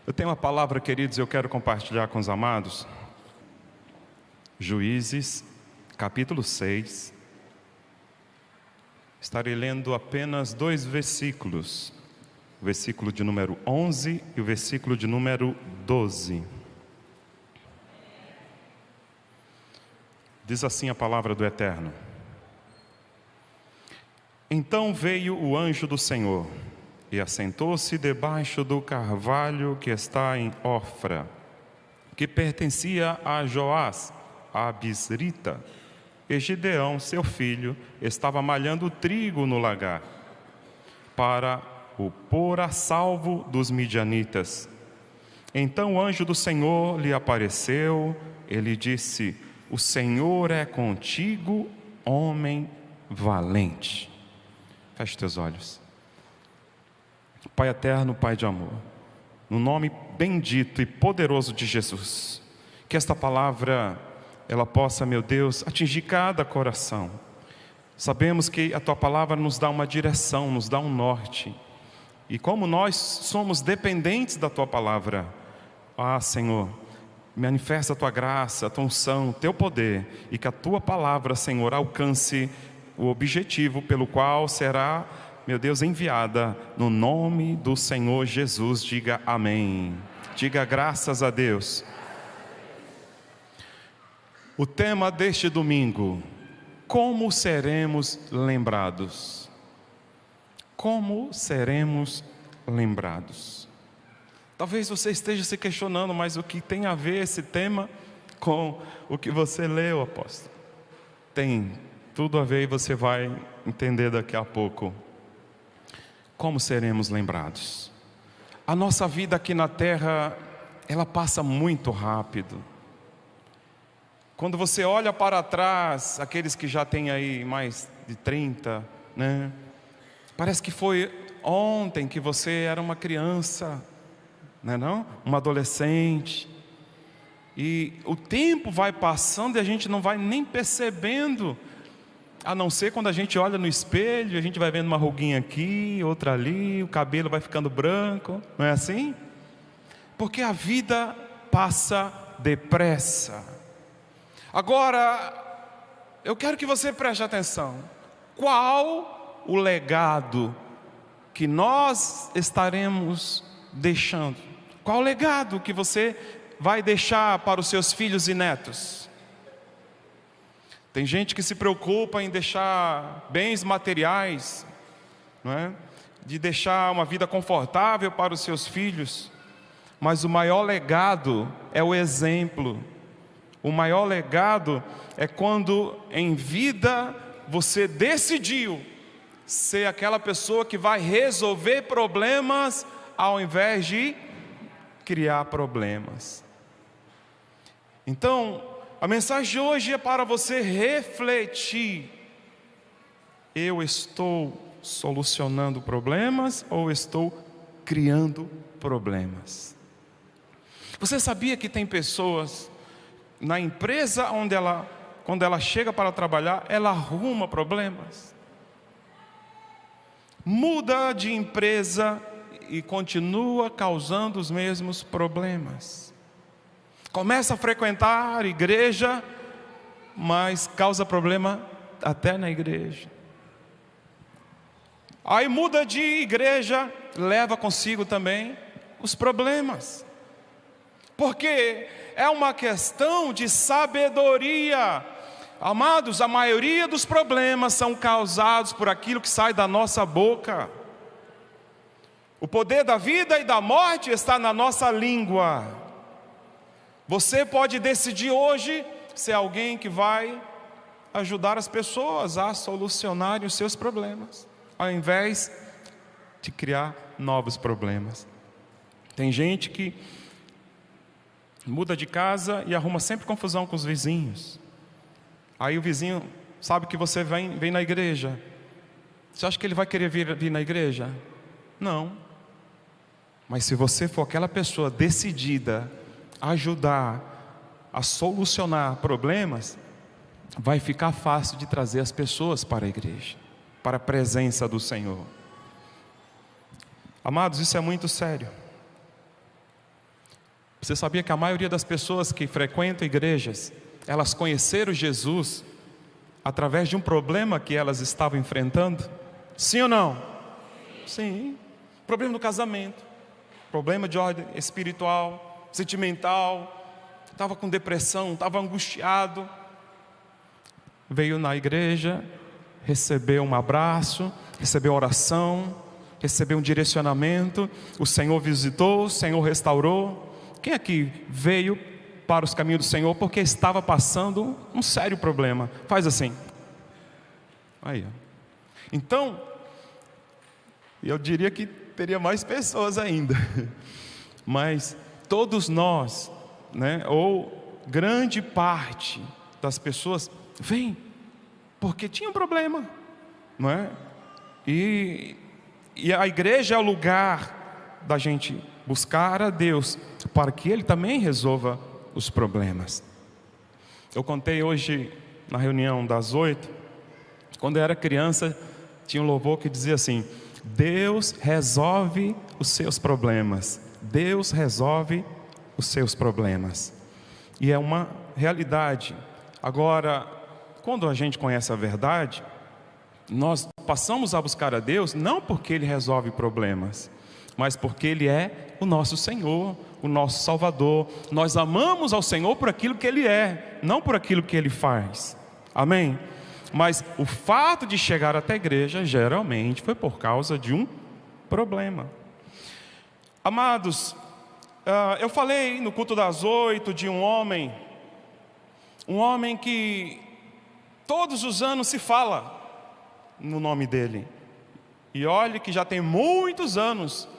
Eu tenho uma palavra, queridos, eu quero compartilhar com os amados. Juízes, capítulo 6. Estarei lendo apenas 2 versículos. O versículo de número 11 e o versículo de número 12. Diz assim a palavra do Eterno. Então veio o anjo do Senhor e assentou-se debaixo do carvalho que está em Ofra, que pertencia a Joás, a Abisrita. E Gideão, seu filho, estava malhando trigo no lagar, para o pôr a salvo dos midianitas. Então o anjo do Senhor lhe apareceu, ele disse: o Senhor é contigo, homem valente. Feche teus olhos. Pai eterno, Pai de amor, no nome bendito e poderoso de Jesus, que esta palavra ela possa, meu Deus, atingir cada coração. Sabemos que a Tua palavra nos dá uma direção, nos dá um norte. E como nós somos dependentes da Tua palavra, Senhor, manifesta a Tua graça, a Tua unção, o Teu poder, e que a Tua palavra, Senhor, alcance o objetivo pelo qual será, meu Deus, enviada, no nome do Senhor Jesus. Diga amém. Diga graças a Deus. O tema deste domingo: como seremos lembrados? Como seremos lembrados? Talvez você esteja se questionando, mas o que tem a ver esse tema com o que você leu, apóstolo? Tem tudo a ver e você vai entender daqui a pouco. Como seremos lembrados? A nossa vida aqui na terra, ela passa muito rápido. Quando você olha para trás, aqueles que já têm aí mais de 30, né? Parece que foi ontem que você era uma criança, não? Uma adolescente. E o tempo vai passando e a gente não vai nem percebendo, a não ser quando a gente olha no espelho, a gente vai vendo uma ruguinha aqui, outra ali, o cabelo vai ficando branco, não é assim? Porque a vida passa depressa. Agora, eu quero que você preste atenção. Qual o legado que nós estaremos deixando? Qual o legado que você vai deixar para os seus filhos e netos? Tem gente que se preocupa em deixar bens materiais, não é? De deixar uma vida confortável para os seus filhos. Mas o maior legado é o exemplo. O maior legado é quando em vida você decidiu ser aquela pessoa que vai resolver problemas ao invés de criar problemas. Então, a mensagem de hoje é para você refletir: eu estou solucionando problemas ou estou criando problemas? Você sabia que tem pessoas na empresa onde quando ela chega para trabalhar, ela arruma problemas? Muda de empresa e continua causando os mesmos problemas. Começa a frequentar a igreja, mas causa problema até na igreja. Aí muda de igreja, leva consigo também os problemas. Porque é uma questão de sabedoria. Amados, a maioria dos problemas são causados por aquilo que sai da nossa boca. O poder da vida e da morte está na nossa língua. Você pode decidir hoje ser alguém que vai ajudar as pessoas a solucionarem os seus problemas, ao invés de criar novos problemas. Tem gente que muda de casa e arruma sempre confusão com os vizinhos. Aí o vizinho sabe que você vem na igreja. Você acha que ele vai querer vir na igreja? Não. Mas se você for aquela pessoa decidida a ajudar a solucionar problemas, vai ficar fácil de trazer as pessoas para a igreja, para a presença do Senhor. Amados, isso é muito sério. Você sabia que a maioria das pessoas que frequentam igrejas, elas conheceram Jesus através de um problema que elas estavam enfrentando? Sim ou não? Sim. Problema no casamento, problema de ordem espiritual, sentimental, estava com depressão, estava angustiado. Veio na igreja, recebeu um abraço, recebeu oração, recebeu um direcionamento, o Senhor visitou, o Senhor restaurou. Quem aqui veio para os caminhos do Senhor porque estava passando um sério problema? Faz assim. Aí, ó. Então, eu diria que teria mais pessoas ainda, mas todos nós, né, ou grande parte das pessoas, vem porque tinha um problema, não é? E a igreja é o lugar da gente buscar a Deus para que Ele também resolva os problemas. Eu contei hoje na reunião das 8, quando eu era criança, tinha um louvor que dizia assim: Deus resolve os seus problemas. Deus resolve os seus problemas. E é uma realidade. Agora, quando a gente conhece a verdade, nós passamos a buscar a Deus não porque Ele resolve problemas, mas porque Ele é o nosso Senhor, o nosso Salvador. Nós amamos ao Senhor por aquilo que Ele é, não por aquilo que Ele faz. Amém? Mas o fato de chegar até a igreja geralmente foi por causa de um problema. Amados, eu falei no culto das 8 de um homem que todos os anos se fala no nome dele. E olhe que já tem muitos anos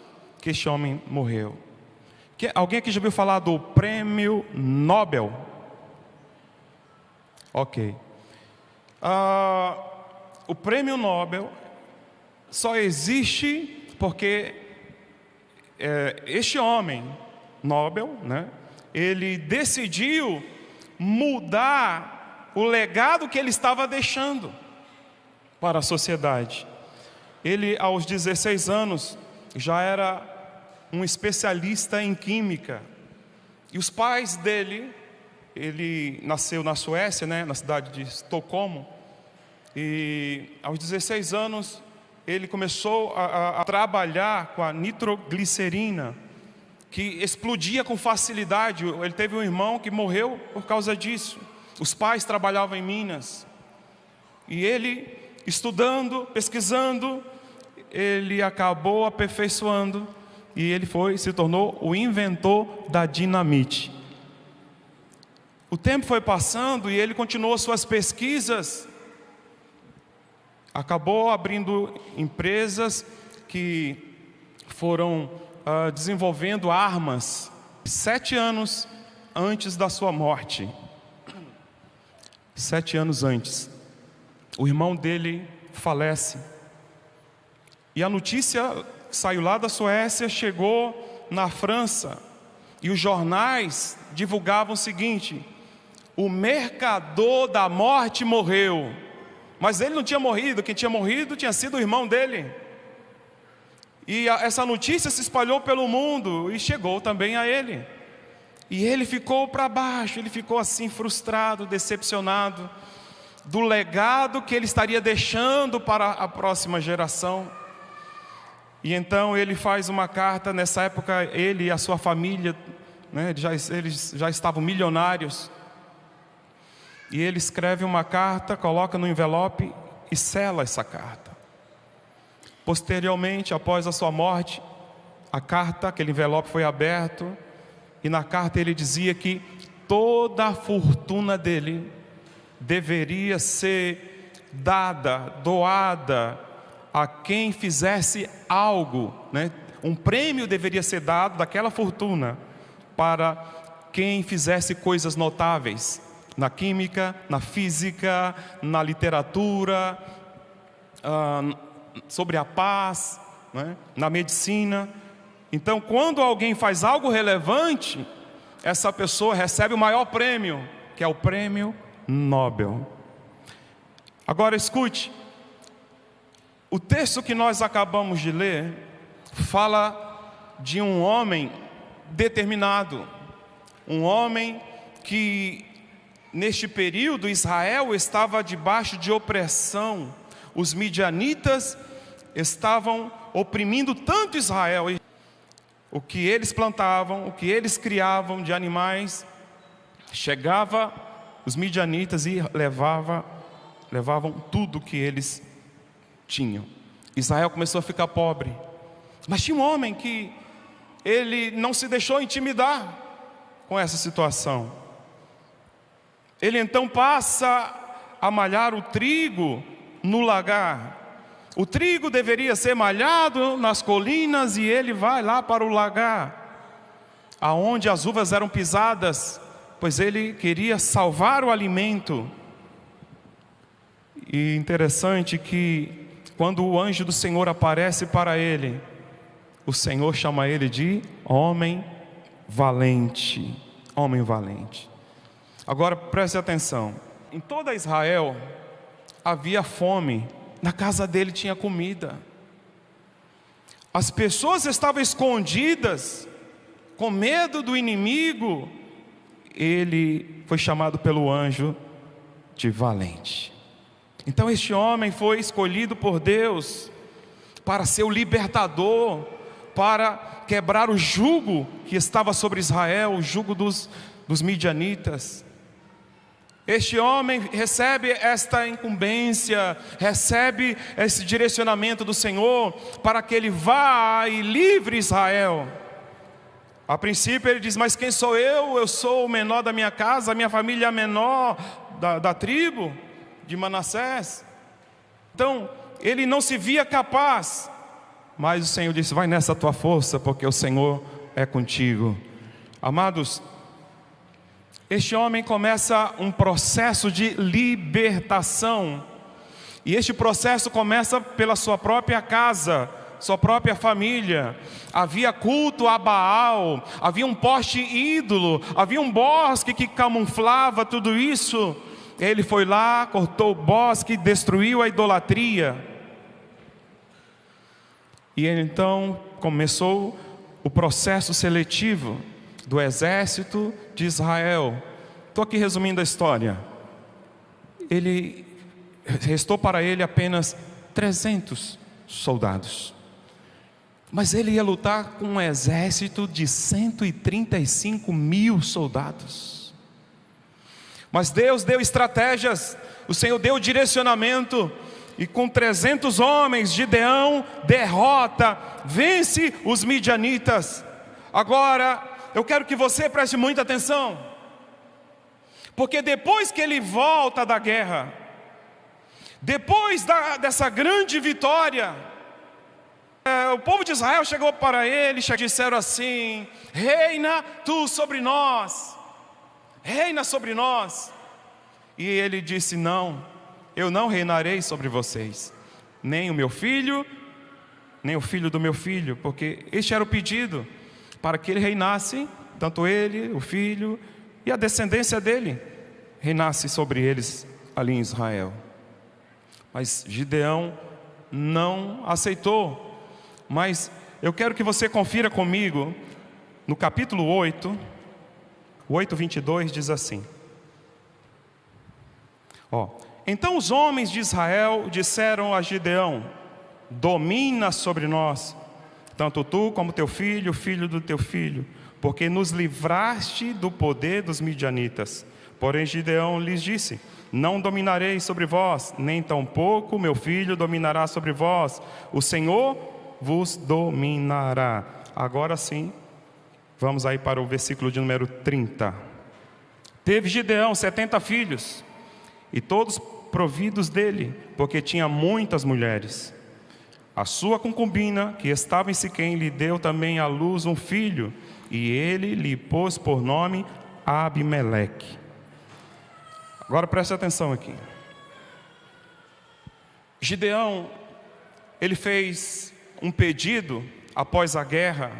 que este homem morreu. Alguém aqui já ouviu falar do Prêmio Nobel? Ok. O Prêmio Nobel só existe porque este homem Nobel, né, ele decidiu mudar o legado que ele estava deixando para a sociedade. Ele, aos 16 anos, já era um especialista em química. E os pais dele, ele nasceu na Suécia, né, na cidade de Estocolmo. E aos 16 anos, ele começou a trabalhar com a nitroglicerina, que explodia com facilidade. Ele teve um irmão que morreu por causa disso. Os pais trabalhavam em Minas. E ele, estudando, pesquisando, ele acabou aperfeiçoando. E ele se tornou o inventor da dinamite. O tempo foi passando e ele continuou suas pesquisas. Acabou abrindo empresas que foram desenvolvendo armas 7 anos antes da sua morte. 7 anos antes. O irmão dele falece. E a notícia saiu lá da Suécia, chegou na França. E os jornais divulgavam o seguinte: o mercador da morte morreu. Mas ele não tinha morrido, quem tinha morrido tinha sido o irmão dele. E essa notícia se espalhou pelo mundo e chegou também a ele. E ele ficou para baixo, ele ficou assim frustrado, decepcionado do legado que ele estaria deixando para a próxima geração. E então ele faz uma carta. Nessa época ele e a sua família, né, eles já estavam milionários. E ele escreve uma carta, coloca no envelope e sela essa carta. Posteriormente, após a sua morte, aquele envelope foi aberto. E na carta ele dizia que toda a fortuna dele deveria ser doada a quem fizesse algo, né? Um prêmio deveria ser dado daquela fortuna para quem fizesse coisas notáveis na química, na física, na literatura, sobre a paz, né? Na medicina. Então, quando alguém faz algo relevante, essa pessoa recebe o maior prêmio, que é o Prêmio Nobel. Agora escute, o texto que nós acabamos de ler fala de um homem determinado, um homem que neste período Israel estava debaixo de opressão. Os midianitas estavam oprimindo tanto Israel. O que eles plantavam, o que eles criavam de animais, chegava os midianitas e levavam tudo que eles tinham. Israel começou a ficar pobre. Mas tinha um homem que ele não se deixou intimidar com essa situação. Ele então passa a malhar o trigo no lagar. O trigo deveria ser malhado nas colinas e ele vai lá para o lagar, aonde as uvas eram pisadas, pois ele queria salvar o alimento. E interessante que quando o anjo do Senhor aparece para ele, o Senhor chama ele de homem valente. Homem valente. Agora preste atenção. Em toda Israel havia fome. Na casa dele tinha comida. As pessoas estavam escondidas, com medo do inimigo. Ele foi chamado pelo anjo de valente. Então este homem foi escolhido por Deus para ser o libertador, para quebrar o jugo que estava sobre Israel, o jugo dos midianitas. Este homem recebe esta incumbência, recebe esse direcionamento do Senhor para que ele vá e livre Israel. A princípio ele diz: mas quem sou eu? Eu sou o menor da minha casa, a minha família é a menor da tribo de Manassés. Então ele não se via capaz, mas o Senhor disse: vai nessa tua força, porque o Senhor é contigo. Amados, este homem começa um processo de libertação. E este processo começa pela sua própria casa, sua própria família. Havia culto a Baal, havia um poste ídolo, havia um bosque que camuflava tudo isso. Ele foi lá, cortou o bosque, destruiu a idolatria. E então começou o processo seletivo do exército de Israel. Estou aqui resumindo a história. Restou para ele apenas 300 soldados. Mas ele ia lutar com um exército de 135 mil soldados. Mas Deus deu estratégias, o Senhor deu direcionamento. E com 300 homens, Gideão derrota, vence os midianitas. Agora, eu quero que você preste muita atenção, porque depois que ele volta da guerra, depois dessa grande vitória, o povo de Israel chegou para ele e disseram assim: reina tu sobre nós, reina sobre nós. E ele disse: não, eu não reinarei sobre vocês, nem o meu filho, nem o filho do meu filho, porque este era o pedido, para que ele reinasse, tanto ele, o filho e a descendência dele, reinasse sobre eles ali em Israel. Mas Gideão não aceitou. Mas eu quero que você confira comigo, no capítulo 8, 8:22 diz assim: então os homens de Israel disseram a Gideão: domina sobre nós, tanto tu como teu filho, o filho do teu filho, porque nos livraste do poder dos midianitas. Porém Gideão lhes disse: não dominarei sobre vós, nem tampouco meu filho dominará sobre vós, o Senhor vos dominará. Agora sim, vamos aí para o versículo de número 30. Teve Gideão 70 filhos, e todos providos dele, porque tinha muitas mulheres. A sua concubina, que estava em Siquém, lhe deu também à luz um filho, e ele lhe pôs por nome Abimeleque. Agora preste atenção aqui. Gideão, ele fez um pedido após a guerra,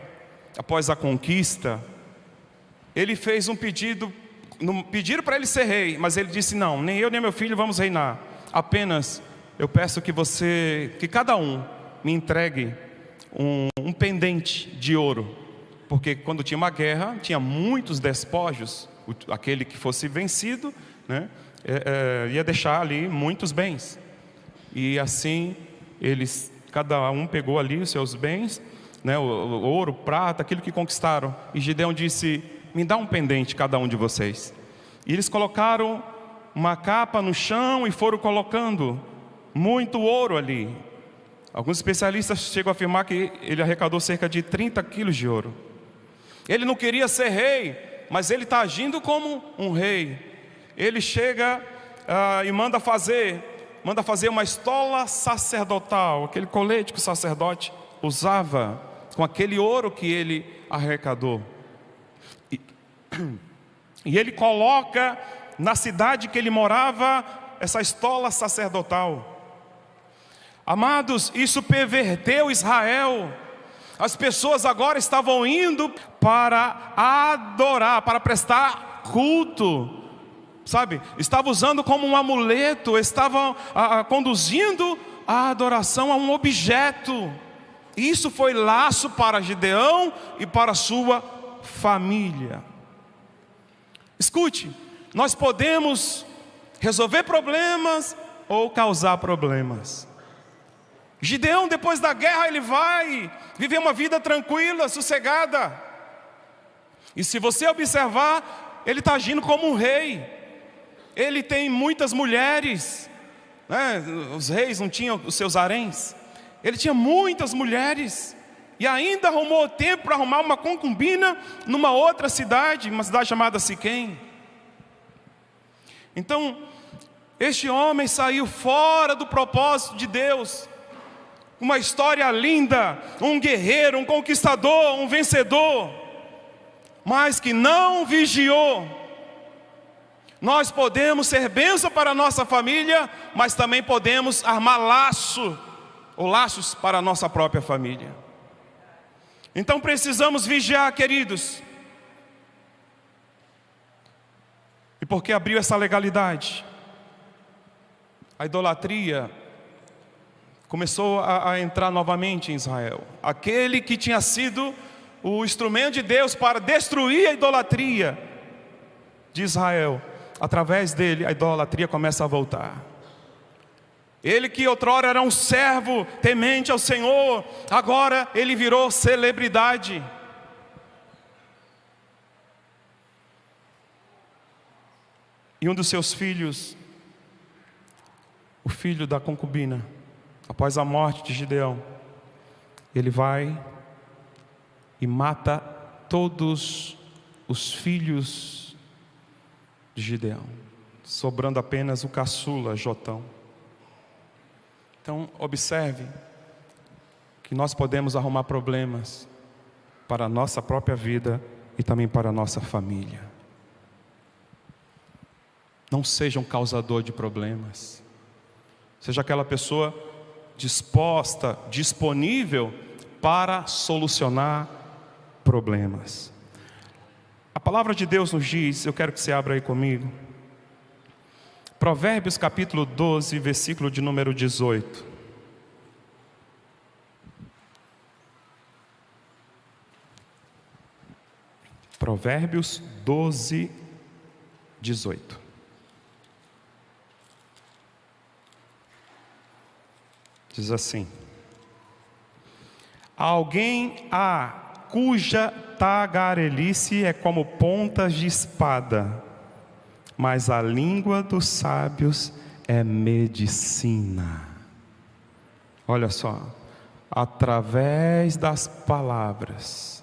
após a conquista. Ele fez um pedido, pediram para ele ser rei, mas ele disse: não, nem eu nem meu filho vamos reinar. Apenas eu peço que cada um me entregue um pendente de ouro. porque quando tinha uma guerra, tinha muitos despojos. Aquele que fosse vencido, né, ia deixar ali muitos bens. E assim, cada um pegou ali os seus bens, né, o ouro, prata, aquilo que conquistaram. E Gideão disse: me dá um pendente cada um de vocês. E eles colocaram uma capa no chão e foram colocando muito ouro ali. Alguns especialistas chegam a afirmar que ele arrecadou cerca de 30 quilos de ouro. Ele não queria ser rei, mas ele está agindo como um rei. Ele chega e manda fazer uma estola sacerdotal, aquele colete que o sacerdote usava, com aquele ouro que ele arrecadou. E ele coloca na cidade que ele morava essa estola sacerdotal. Amados, isso perverteu Israel. As pessoas agora estavam indo para adorar, para prestar culto, sabe? Estavam usando como um amuleto, estavam conduzindo a adoração a um objeto. Isso foi laço para Gideão e para a sua família. Escute, nós podemos resolver problemas ou causar problemas. Gideão, depois da guerra, ele vai viver uma vida tranquila, sossegada. E se você observar, ele está agindo como um rei. Ele tem muitas mulheres, né? Os reis não tinham os seus haréns. Ele tinha muitas mulheres. E ainda arrumou tempo para arrumar uma concubina numa outra cidade, uma cidade chamada Siquém. Então, este homem saiu fora do propósito de Deus. Uma história linda, um guerreiro, um conquistador, um vencedor, mas que não vigiou. Nós podemos ser bênção para a nossa família, mas também podemos armar laços para a nossa própria família. Então precisamos vigiar, queridos. E por que abriu essa legalidade? A idolatria começou a entrar novamente em Israel. Aquele que tinha sido o instrumento de Deus para destruir a idolatria de Israel, através dele a idolatria começa a voltar. Ele que outrora era um servo temente ao Senhor, agora ele virou celebridade. E um dos seus filhos, o filho da concubina, após a morte de Gideão, ele vai e mata todos os filhos de Gideão, sobrando apenas o caçula, Jotão. Então, observe que nós podemos arrumar problemas para a nossa própria vida e também para a nossa família. Não seja um causador de problemas. Seja aquela pessoa disposta, disponível para solucionar problemas. A palavra de Deus nos diz, eu quero que você abra aí comigo, Provérbios capítulo 12, versículo de número 18. Provérbios 12, 18. Diz assim: alguém cuja tagarelice é como pontas de espada, mas a língua dos sábios é medicina. Olha só, através das palavras,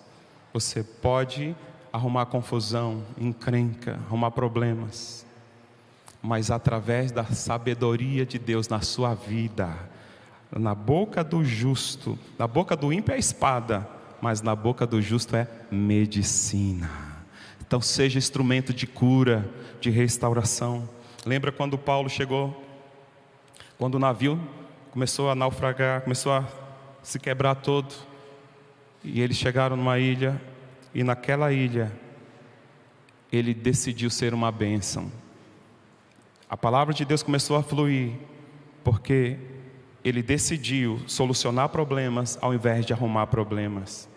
você pode arrumar confusão, encrenca, arrumar problemas, mas através da sabedoria de Deus na sua vida, na boca do justo, na boca do ímpio é espada, mas na boca do justo é medicina. Então seja instrumento de cura, de restauração. Lembra quando Paulo chegou, quando o navio começou a naufragar, começou a se quebrar todo, e eles chegaram numa ilha, e naquela ilha ele decidiu ser uma bênção. A palavra de Deus começou a fluir, porque ele decidiu solucionar problemas ao invés de arrumar problemas.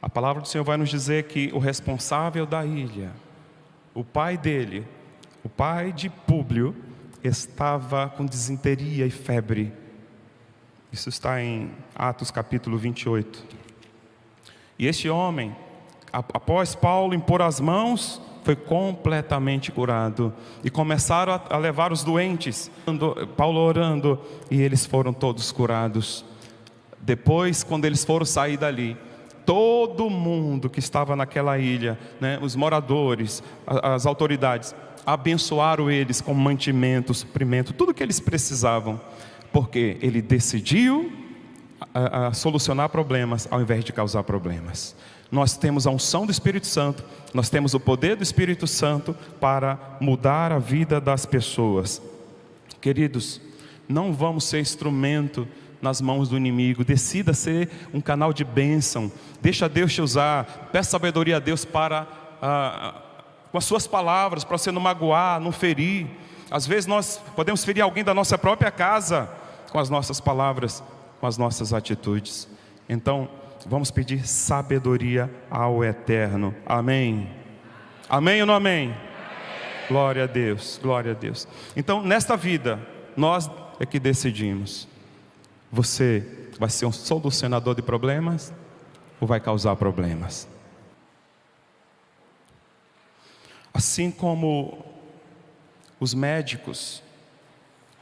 A palavra do Senhor vai nos dizer que o responsável da ilha, o pai dele, o pai de Públio, estava com disenteria e febre. Isso está em Atos capítulo 28. E este homem, após Paulo impor as mãos, foi completamente curado. E começaram a levar os doentes, Paulo orando, e eles foram todos curados. Depois, quando eles foram sair dali, todo mundo que estava naquela ilha, né, os moradores, as autoridades, abençoaram eles com mantimento, suprimento, tudo que eles precisavam, porque ele decidiu a solucionar problemas ao invés de causar problemas. Nós temos a unção do Espírito Santo, nós temos o poder do Espírito Santo para mudar a vida das pessoas. Queridos, não vamos ser instrumento nas mãos do inimigo. Decida ser um canal de bênção. Deixa Deus te usar. Peça sabedoria a Deus para com as suas palavras, para você não magoar, não ferir. Às vezes nós podemos ferir alguém da nossa própria casa com as nossas palavras, com as nossas atitudes. Então, vamos pedir sabedoria ao Eterno. Amém? Amém ou não amém? Amém. Glória a Deus, glória a Deus. Então, nesta vida, nós é que decidimos. Você vai ser um solucionador de problemas ou vai causar problemas? Assim como os médicos,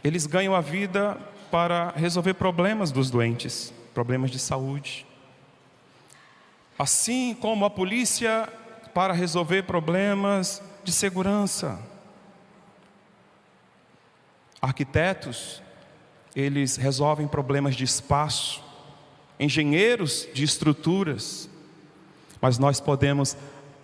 eles ganham a vida para resolver problemas dos doentes, problemas de saúde. Assim como a polícia para resolver problemas de segurança. Arquitetos, eles resolvem problemas de espaço. Engenheiros de estruturas. Mas nós podemos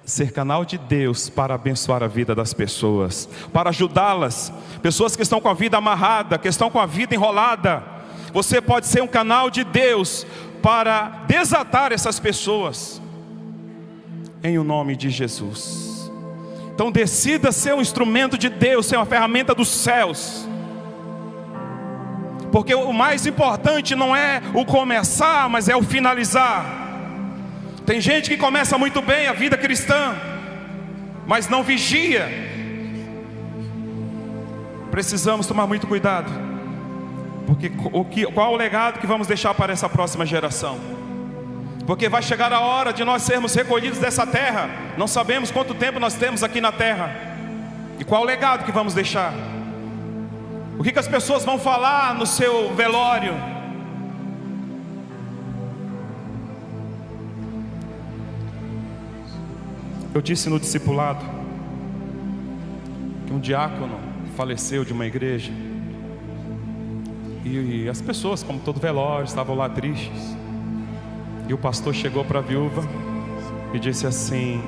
ser canal de Deus para abençoar a vida das pessoas, para ajudá-las. Pessoas que estão com a vida amarrada, que estão com a vida enrolada. Você pode ser um canal de Deus para desatar essas pessoas, em o nome de Jesus. Então decida ser um instrumento de Deus, ser uma ferramenta dos céus, porque o mais importante não é o começar, mas é o finalizar. Tem gente que começa muito bem a vida cristã, mas não vigia. Precisamos tomar muito cuidado, porque qual o legado que vamos deixar para essa próxima geração? Porque vai chegar a hora de nós sermos recolhidos dessa terra. Não sabemos quanto tempo nós temos aqui na terra. E qual o legado que vamos deixar? O que as pessoas vão falar no seu velório? Eu disse no discipulado que um diácono faleceu de uma igreja. E as pessoas, como todo velório, estavam lá tristes. E o pastor chegou para a viúva e disse assim: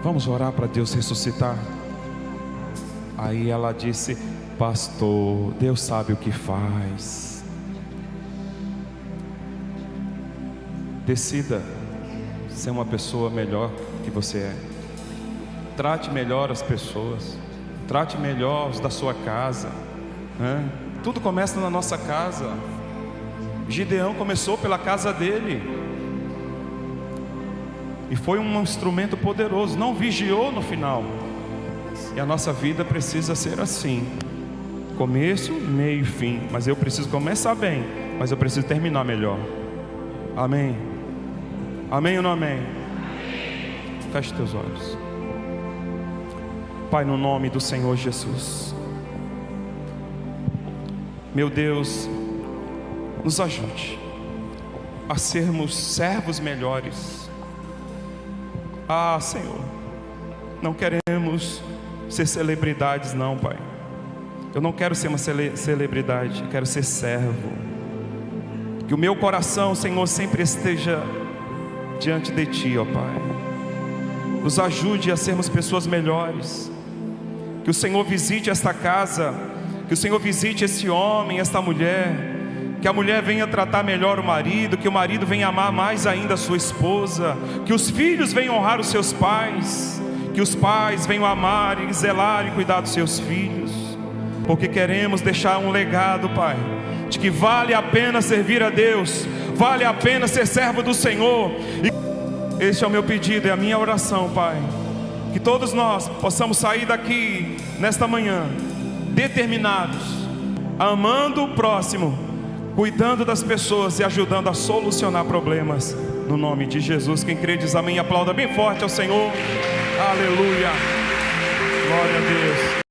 vamos orar para Deus ressuscitar. Aí ela disse: pastor, Deus sabe o que faz. Decida ser uma pessoa melhor que você é. Trate melhor as pessoas. Trate melhor os da sua casa, né? Tudo começa na nossa casa. Gideão começou pela casa dele e foi um instrumento poderoso. Não vigiou no final. E a nossa vida precisa ser assim: começo, meio e fim. Mas eu preciso começar bem, mas eu preciso terminar melhor. Amém? Amém ou não amém? Feche teus olhos. Pai, no nome do Senhor Jesus, meu Deus, nos ajude a sermos servos melhores. Ah, Senhor, não queremos ser celebridades não, Pai. Eu não quero ser uma celebridade, eu quero ser servo. Que o meu coração, Senhor, sempre esteja diante de Ti, ó Pai. Nos ajude a sermos pessoas melhores. Que o Senhor visite esta casa, que o Senhor visite esse homem, esta mulher. Que a mulher venha tratar melhor o marido, que o marido venha amar mais ainda a sua esposa, que os filhos venham honrar os seus pais, que os pais venham amar e zelar e cuidar dos seus filhos, porque queremos deixar um legado, Pai, de que vale a pena servir a Deus, vale a pena ser servo do Senhor. Este é o meu pedido, é a minha oração, Pai. Que todos nós possamos sair daqui nesta manhã determinados, amando o próximo, cuidando das pessoas e ajudando a solucionar problemas. No nome de Jesus, quem crê diz amém. Aplauda bem forte ao Senhor. Aleluia. Glória a Deus.